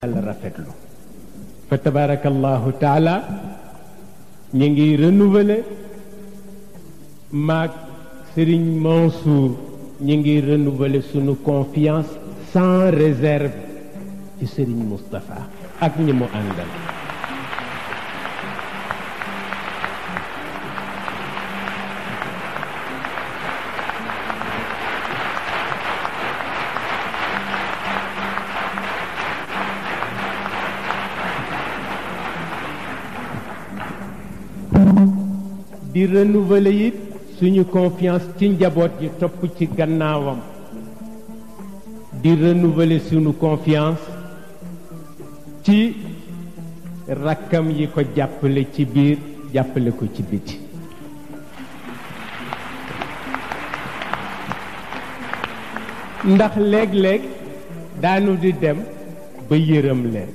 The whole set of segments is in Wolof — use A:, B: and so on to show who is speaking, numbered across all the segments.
A: yàlla rafetlu fa tabarakallahu taala ñu ngi renouveler maag Serigne Mansour ñu ngi renouveler sunu confiance sans réserve ci Serigne Moustapha ak ñi mu àndal di renouveler it suñu confiance ci njaboot yi topp ci gannaawam di renouveler suñu confiance ci rakkam yi ko jàppale ci biir jàppale ko ci biti ndax léeg-léeg daanu di dem ba yërëm leen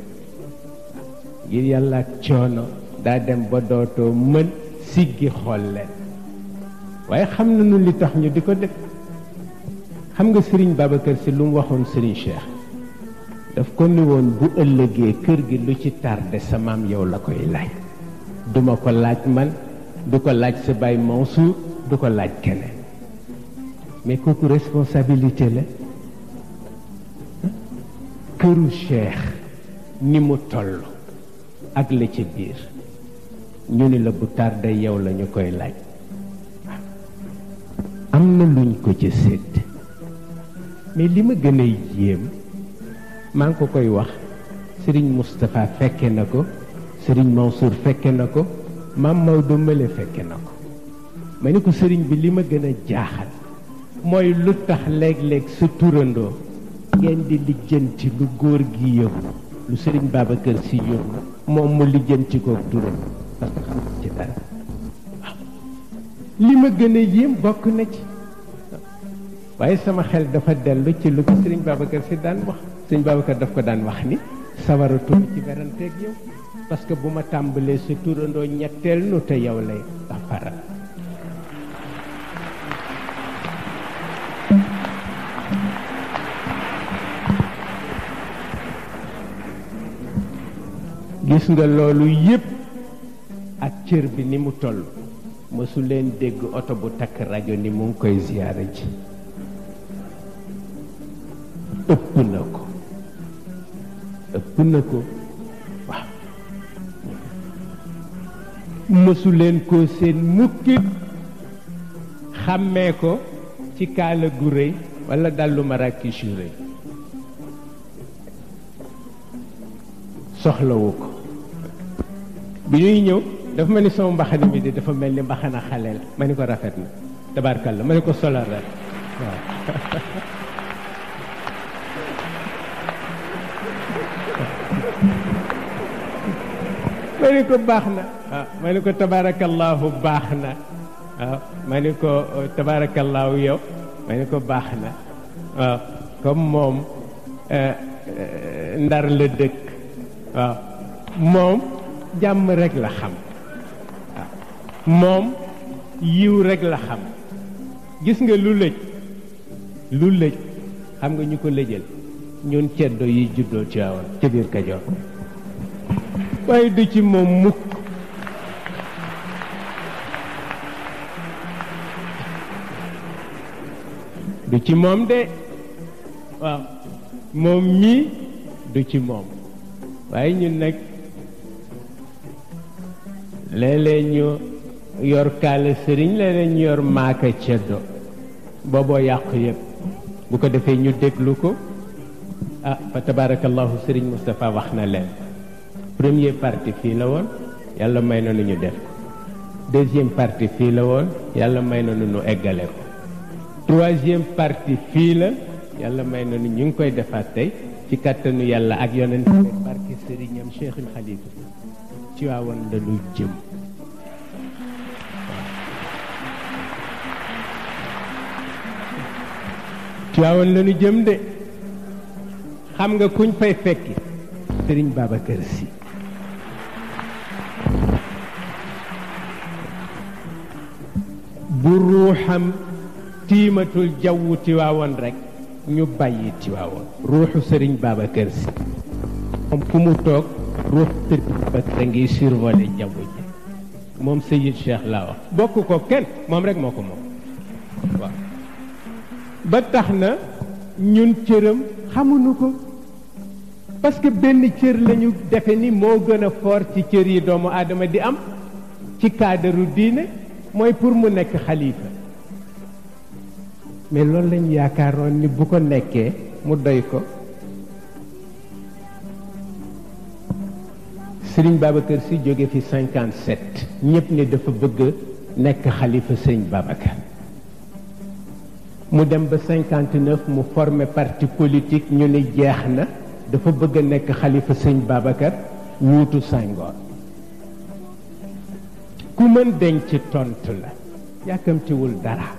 A: ngir yàlla ak coono daa dem ba dootoo mën siggi xool leen waaye xam nañu li tax ñu di ko def xam nga Serigne Babacar Sy lu mu waxoon Serigne Cheikh daf ko ni woon bu ëllëgee kër gi lu ci tardé sa maam yow la koy laaj duma ko laaj man du ko laaj sa baay Mansour du ko laaj keneen mais kooku responsabilité la këru Cheikh ni mu toll ak la ci biir ñu ni la bu tardé yow la ñu koy laaj am na luñ ko ci sédd mais li ma gën a yéem maa ngi ko koy wax Serigne Moustapha fekke na ko Serigne Mansour fekke na ko Maam Maodo Mële fekke na ko ma ni ko Serigne bi li ma gën a jaaxal mooy lu tax léeg-léeg sa turandoo ngeen di lijjanti lu góor gi yëngu lu Serigne Babacar Sy yëngu moom mu lijjanti ko turandoo parce que xam ci dara li ma gën a yéem bokk na ci waaye sama xel dafa dellu ci lu ko Serigne Babacar Sy daan wax Serigne Babacar daf ko daan wax ni sawaratul ci beranteeg yow parce que bu ma tàmbalee sa turandoo ñetteel nu te yow lay wax faral gis nga loolu yépp ak cër bi ni mu toll mësu leen dégg oto bu takk rajo ni mu ngi koy ziyaare ji ëpp na ko waaw mësu leen ko seen mukkit xàmmee ko ci kaala gu rëy walla dallu Marrakech yu rëy soxlawu ko bi ñuy ñëw dafa mel ni sama mbaxana mi de dafa mel ni mbaxana xaleel ma ni ko rafet na tabarkalla ma ni ko solal rek waaw ma ni ko baax na waaw ma ni ko tabarakallahu baax na waaw ma ni ko tabarakallahu yow ma ni ko baax na waaw comme moom Ndar la dëkk waaw moom jàmm rek la xam waaw moom yiw rek la xam gis nga lu lëj xam nga ñu ko lëjal ñun ceddo yi juddoo ci awoon ca biir Kajoor waaye du ci moom mukk du ci moom de waaw moom mii du ci moom waaye ñun nag léeg-léeg ñu yor kaala sëriñ léeg-léeg ñu yor maaka ceddo booboo yàqu yëpp bu ko defee ñu déglu ko ah fa tabarakallahu sëriñ Moustapha wax na leen première partie fii la woon yàlla may na nu ñu def ko deuxième partie fii la woon yàlla may na nu ñu eggale ko troisième partie fii la yàlla may na nu ñu ngi koy defaat tey ci kàttanu yàlla ak yonent barke sëriñam Cheikhul Khalifa ci waawoon la lu jëm ci waawoon la nu jëm de xam nga kuñ fay fekki sëriñ Babacar Sy bu ruuxam tiimatul jawwu Tiwaawoon rek ñu bàyyi Tiwaawoon ruuxu Sëriñ Babacar Si moom fu mu toog ruux tëdd ba da ngi survolé jaww ji moom Seyid Cheikh laa wax bokk ko kenn moom rek moo ko moom waaw ba tax na ñun cëram xamuñu ko parce que benn cër lañu defe ni moo gën a fort ci cër yi doomu aadama di am ci cadre diine mooy pour mu nekk xalifa mais loolu lañu yaakaaroon ni bu ko nekkee mu doy ko Sëriñ Babacar Sy jóge fi 57 ñëpp ne dafa bëgg nekk xalifa Sëriñ Babacar mu dem ba 59 mu formé parti politique ñu ne jeex na dafa bëgg a nekk xalifa Sëriñ Babacar wuutu Senghor ku mën denc tontu la yàkkamtiwul dara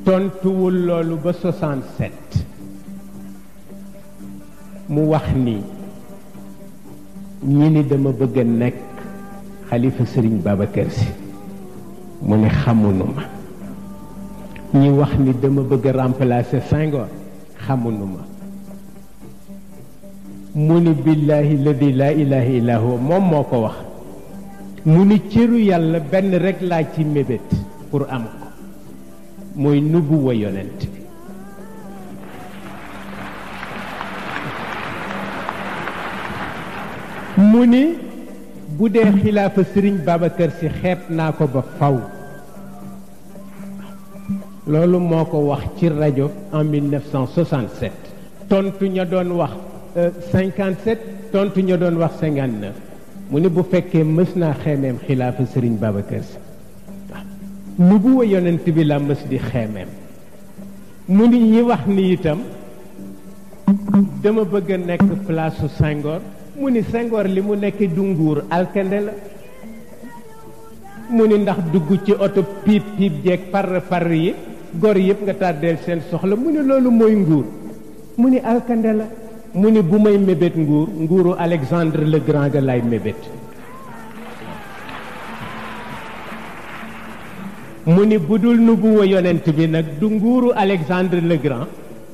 A: tontuwul loolu ba 67 mu wax ni ñi ni dama bëgg a nekk xalifa Sëriñ Babacar Sy mu ne xamunu ma ñi wax ni dama bëgg a remplacer Senghor xamunu ma mu ni billahi ladi la ilaha illa huwa moom moo ko wax mu ni cëru yàlla benn rek laa ci mébét pour am ko mooy nubuwa yonent bi mu ni bu dee xilaafa Sëriñ Babacar Sy xeeb naa ko ba faw loolu moo ko wax ci rajo en 1967 tontu ña doon wax 57 tontu ña doon wax 59 mu ni bu fekkee mës naa xeemeem xilaafa Sëriñ Babacar Sy nubuwa yonent bi la mës di xeemeem mu ni ñi wax ni itam dama bëgg a nekk place su Senghor mu ni Senghor li mu nekk du nguur alkande la mu ni ndax dugg ci oto piip piip jeeg par yi gor yëpp nga tàddeel seen soxla mu ni loolu mooy nguur mu ni alkande la mu ni bu may mébét nguuru Alexandre le Grand ga lay mébét mu ni bu dul nubuwa yonent bi nag du nguuru Alexandre le Grand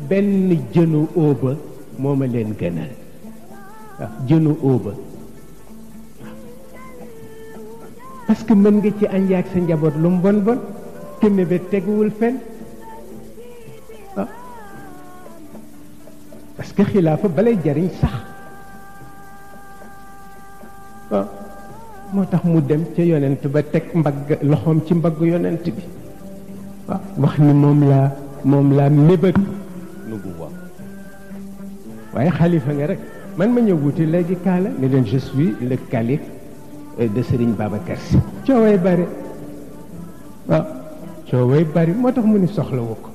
A: benn jënu óoba moo ma leen gënal waaw jënu óoba parce que mën nga ci añ yaag sa njaboot lu mu bon bon te mébét teguwul fenn ah parce que xilaafa balay jariñ sax ah moo tax mu dem ca yonent ba teg mbagg loxoom ci mbagg yonent bi waaw wax ni moom laa mébét nu gu wax waaye xalifa nga rek man ma ñëw wuti léegi kaala ne leen je suis le calife de Serigne Babacar Sy cooway bari waaw cooway bari moo tax mu ni soxlawu ko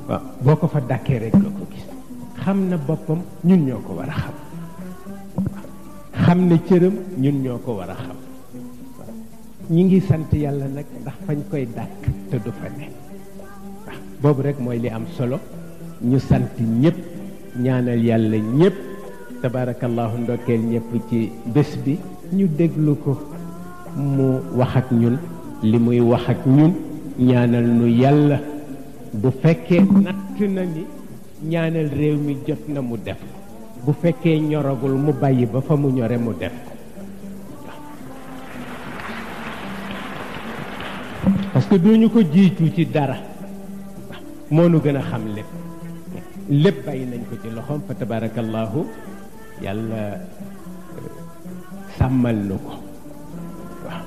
A: waaw boo ko fa dàkkee rek la ko gis xam na boppam ñun ñoo ko war a xam xam na cëram ñun ñoo ko war a xam ñi ngi sant yàlla nag ndax fañ koy dàkk te du fa ne waaw boobu rek mooy li am solo ñu sant ñëpp ñaanal yàlla ñëpp tabarakallahu ndokkeel ñëpp ci bés bi ñu déglu ko mu wax ak ñun li muy wax ak ñun ñaanal nu yàlla bu fekkee natt na ni ñaanal réew mi jot na mu def bu fekkee ñoragul mu bàyyi ba fa mu ñore mu def parce que duñu ko jiitu ci dara moo nu gën a xam lépp bàyyi nañ ko ci loxoom fa tabarakallahu yàlla sàmmal nu ko waaw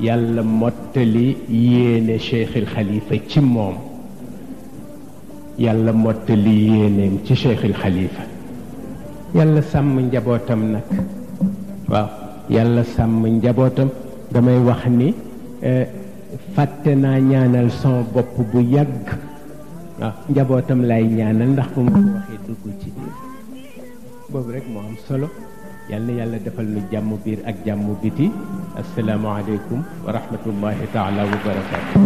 A: yàlla mottali yéene Cheikhul Khalifa ci moom yàlla mottali yéeneem ci Cheikhul Khalifa yàlla sàmm njabootam nag waaw yàlla sàmm njabootam damay wax ni fàtte naa ñaanal son bopp bu yàgg waaw njabootam lay ñaanal ndax bu ma ko waxee dugg ci biir boobu rek moo am solo yal na yàlla defal nu jàmm biir ak jàmm biti assalaamu aleykum wa rahmatullahi taala wa barakatuh